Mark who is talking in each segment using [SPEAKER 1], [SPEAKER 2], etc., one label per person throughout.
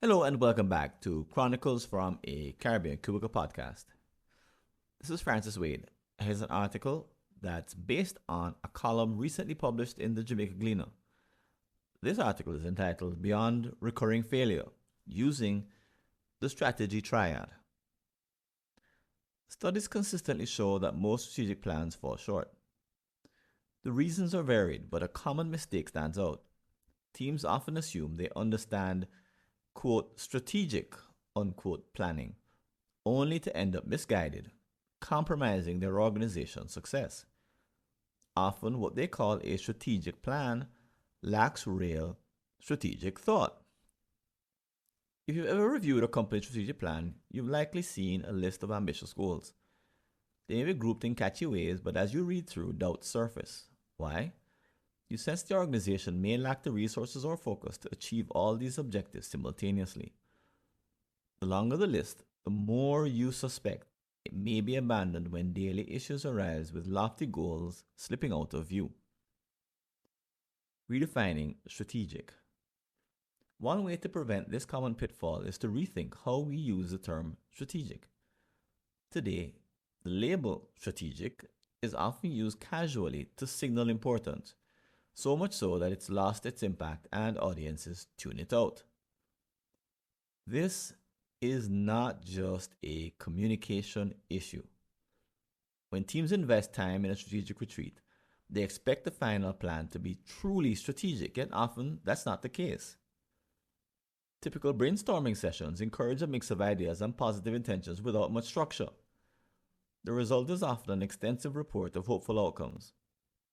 [SPEAKER 1] Hello and welcome back to Chronicles from a Caribbean Cubicle podcast. This is Francis Wade. Here's an article that's based on a column recently published in the Jamaica Gleaner. This article is entitled Beyond Recurring Failure, Using the Strategy Triad. Studies consistently show that most strategic plans fall short. The reasons are varied, but a common mistake stands out. Teams often assume they understand quote, strategic, unquote, planning, only to end up misguided, compromising their organization's success. Often what they call a strategic plan lacks real strategic thought. If you've ever reviewed a company's strategic plan, you've likely seen a list of ambitious goals. They may be grouped in catchy ways, but as you read through, doubts surface. Why? You sense the organization may lack the resources or focus to achieve all these objectives simultaneously. The longer the list, the more you suspect it may be abandoned when daily issues arise with lofty goals slipping out of view. Redefining strategic. One way to prevent this common pitfall is to rethink how we use the term strategic. Today, the label strategic is often used casually to signal importance. So much so that it's lost its impact and audiences tune it out. This is not just a communication issue. When teams invest time in a strategic retreat, they expect the final plan to be truly strategic, yet often that's not the case. Typical brainstorming sessions encourage a mix of ideas and positive intentions without much structure. The result is often an extensive report of hopeful outcomes,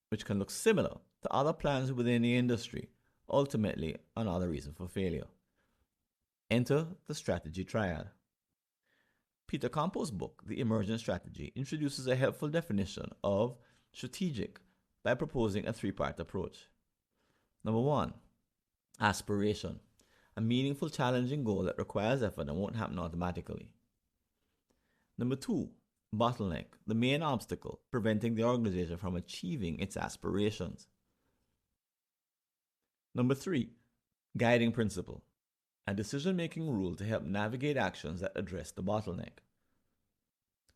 [SPEAKER 1] which can look similar to other plans within the industry, ultimately another reason for failure. Enter the strategy triad. Peter Campo's book, The Emergent Strategy, introduces a helpful definition of strategic by proposing a three-part approach. Number 1, aspiration, a meaningful, challenging goal that requires effort and won't happen automatically. Number 2, bottleneck, the main obstacle preventing the organization from achieving its aspirations. Number 3, guiding principle, a decision-making rule to help navigate actions that address the bottleneck.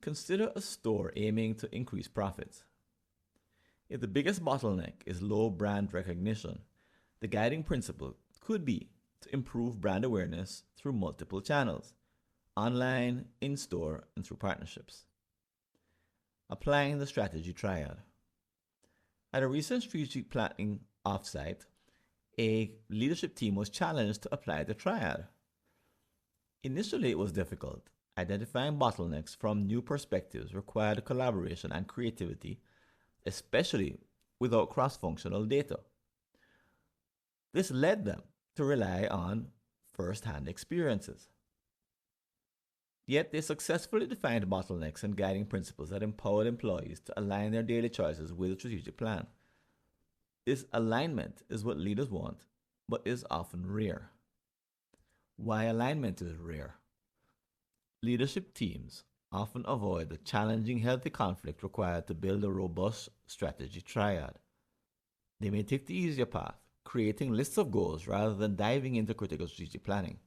[SPEAKER 1] Consider a store aiming to increase profits. If the biggest bottleneck is low brand recognition, the guiding principle could be to improve brand awareness through multiple channels, online, in-store, and through partnerships. Applying the strategy triad. At a recent strategic planning offsite, a leadership team was challenged to apply the triad. Initially, it was difficult. Identifying bottlenecks from new perspectives required collaboration and creativity, especially without cross-functional data. This led them to rely on first-hand experiences. Yet they successfully defined bottlenecks and guiding principles that empowered employees to align their daily choices with a strategic plan. This alignment is what leaders want, but is often rare. Why alignment is rare? Leadership teams often avoid the challenging, healthy conflict required to build a robust strategy triad. They may take the easier path, creating lists of goals rather than diving into critical strategic planning.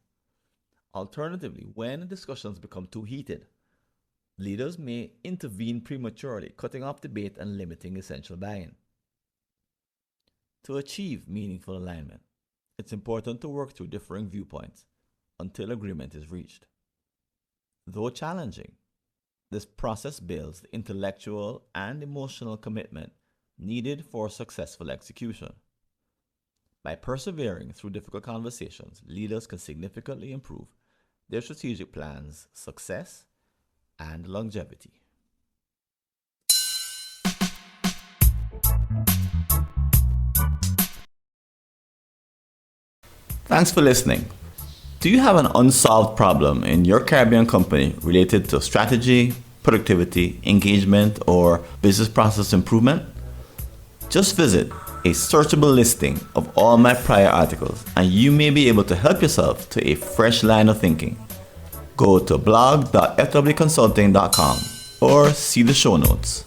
[SPEAKER 1] Alternatively, when discussions become too heated, leaders may intervene prematurely, cutting off debate and limiting essential buy-in. To achieve meaningful alignment, it's important to work through differing viewpoints until agreement is reached. Though challenging, this process builds the intellectual and emotional commitment needed for successful execution. By persevering through difficult conversations, leaders can significantly improve their strategic plans' success and longevity. Thanks for listening. Do you have an unsolved problem in your Caribbean company related to strategy, productivity, engagement, or business process improvement? Just visit a searchable listing of all my prior articles and you may be able to help yourself to a fresh line of thinking. Go to blog.fwconsulting.com or see the show notes.